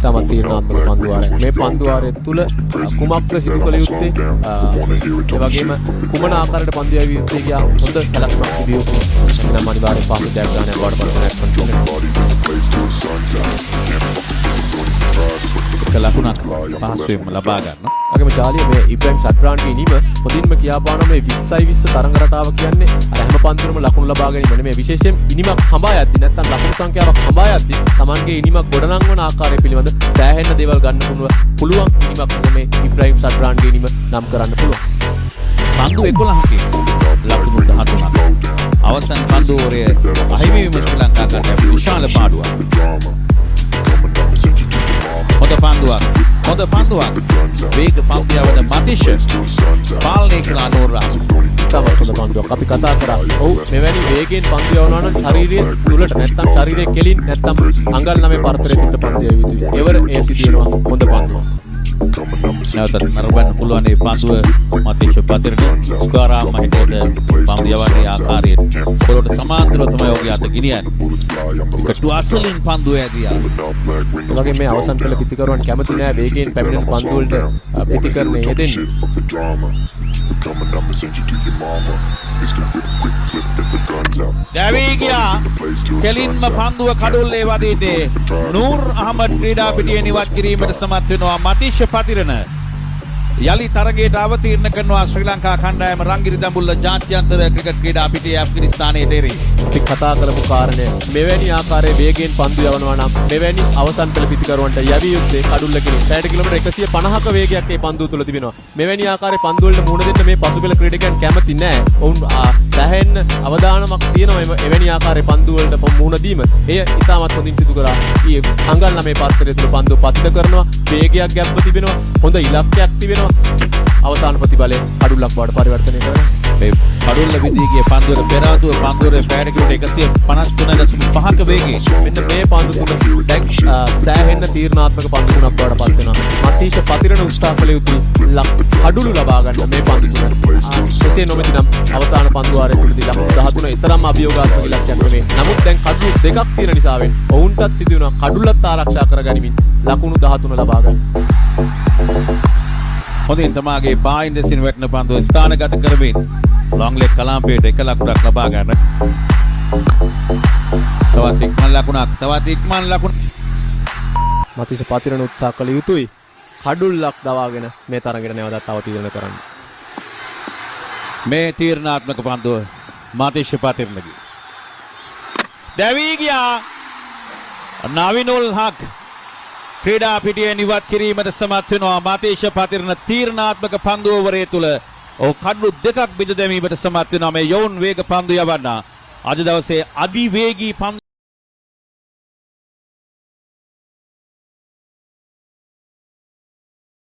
තමත් තීරණාත්මක පන්දුවාරයක්. මේ පන්දුවාරය තුල කුමක්ද සිදු කළ යුත්තේ? ඒ වගේම කුමන ආකාරයට පන්දු යැවිය යුත්තේ කියා හොඳ සැලැස්මක් තිබිය යුතුයි. එනම් අනිවාර්යෙන් පහසු ජයග්‍රහණයක් වඩපත් ලකුණක් පහසුවෙන්ම ලබා ගන්න. වගේම ජාලිය මේ ඉබ්‍රාහිම් සට්රාන්ගේ ඉනිම පොදින්ම කියාපාන මේ 20-20 තරඟ රටාව කියන්නේ අර හැම පන්දුවකම ලකුණු ලබා ගැනීම නෙමෙයි. විශේෂයෙන් ඉනිමක් හඹා යද්දි නැත්නම් ලකුණු සංඛ්‍යාවක් හඹා යද්දි Tamanගේ ඉනිමක් ගොඩනංවන ආකාරය පිළිබඳ සෑහෙන දේවල් ගන්න පුළුවන් ඉනිමක් මේ ඉබ්‍රාහිම් සට්රාන්ගේ ඉනිම නම් කරන්න පුළුවන්. පන්දු 11කින් ලකුණු 13ක්. අවසන් පන්දුවරේ අහිමි වීම ශ්‍රී ලංකා ගන්න විශාල පාඩුවක්. හොඳ පන්දුවක් වේග පන්දියවද මතිෂ පාලනය කළ අනුරා තවත් හොඳ පන්දුවක් අපි කතා කරා. ඔව් මෙවැනි වේගයෙන් පන්දු යවනවා නම් ශාරීරික තුලට නැත්තම් ශාරීරික කෙලින් නැත්තම් අඟල් 9 පරතරයට උඩ පන්දු යවිය යුතුයි. එවර ඒ සිදු වෙනවා හොඳ පන්දුවක්. නැවතත් නරඹන්න පුළුවන් මේ පන්දුව මතිෂ පතිරණ ස්කාරා මහිතේද පන්දු යවන්නේ ආකාරයෙන් පොළොට සමාන්තරව තමයි ඔහුගේ අත ගෙනියන්නේ. විකටු අසලින් පන්දුව ඇදියා. ඒ වගේ මේ අවසන් කළ පිතිකරුවන් කැමති නෑ වේගයෙන් පැමිණෙන පන්දු වලට පිතිකරණය යෙදෙන්නේ. දැවී ගියා කෙලින්ම පන්දුව කඩුල්ලේ වදින්නේ නූර් අහමඩ් ක්‍රීඩා පිටියේ නිවත් කිරීමට සමත් වෙනවා මතිෂ පතිරණ. යලි තරගයට අවතීර්ණ කරනවා ශ්‍රී ලංකා කණ්ඩායම රංගිරි දඹුල්ල ජාත්‍යන්තර ක්‍රිකට් ක්‍රීඩා පිටියේ ඇෆ්ගනිස්තානයේ එරෙහි. අපි කතා කරපු කාරණය මෙවැනි ආකාරයේ වේගයෙන් පන්දු යවනවා නම් මෙවැනි අවසන් පෙළ පිතිකරුවන්ට යවිය යුත්තේ කඩුල්ල කෙලින් 60 කිලෝමීටර් 150ක වේගයක් මේ පන්දුව තුල තිබෙනවා. මෙවැනි ආකාරයේ පන්දු වලට මුහුණ දෙන්න මේ පසුපෙළ ක්‍රීඩකයන් කැමති නැහැ. ඔවුන් සැහෙන්න අවධානමක් තියෙනවා එවැනි ආකාරයේ පන්දු වලට මුහුණ දීම. එය ඉතාමත් හොඳින් සිදු කරා. අඟල් 9 පරතරය තුල පන්දුව පතිත කරනවා. වේගයක් ගැබ්ව තිබෙනවා. හොඳ ඉලක්කයක් තිබෙනවා. අවසාන ප්‍රතිඵලය කඩුල්ලක් බවට පරිවර්තනය කරනවා. මේ කඩුල්ල විදී ගිය පන්දුවර පෙරාදුව පන්දුවරේ 60 කිලෝමීටර් 153.5ක වේගයෙන් මෙන්න මේ පන්දු තුන දැන් සෑහෙන්න තීරණාත්මක පන්දු තුනක් බවට පත් වෙනවා. මතීෂ පතිරණ උත්සාහ කළ යුතුයි කඩුළු ලබා ගන්න මේ පන්දු තුන. එසේ නොමැතිනම් අවසාන පන්දු වාරය තුලදී ලකුණු 13 තරම් අභියෝගාත්මක ඉලක්කයක් නෙමෙයි. නමුත් දැන් කඩුළු දෙකක් තියෙන නිසාවෙන් ඔවුන්ටත් සිදු වෙනවා කඩුල්ලත් ආරක්ෂා කරගනිමින් ලකුණු 13 ලබා ගන්න. හොඳින් තමාගේ පායින් දෙසින් වැටෙන පන්දුව ස්ථානගත කරමින් ලොං ලෙග් කලාම්පියට එක ලකුණක් ලබා ගන්න. තවත් ඉක්මන් ලකුණක්. මතිෂ පතිරණ උත්සාහ කළ යුතුයි කඩුල්ලක් දවාගෙන මේ තරගයට නැවතත් අවතීර්ණ කරන්න. මේ තීරණාත්මක පන්දුව මතිෂ පතිරණගේ දැවී ගියා නවිනුල් හක් ක්‍රීඩා පිටියේ නිවත් කිරීමට සමත් වෙනවා. මතීෂ පතිරණ තීරණාත්මක පන්දුවවරේ තුල ඔහු කඩලු දෙකක් බිඳ දැමීමට සමත් වෙනවා. මේ යෝන් වේග පන්දු යවන්න අද දවසේ අධිවේගී පන්දු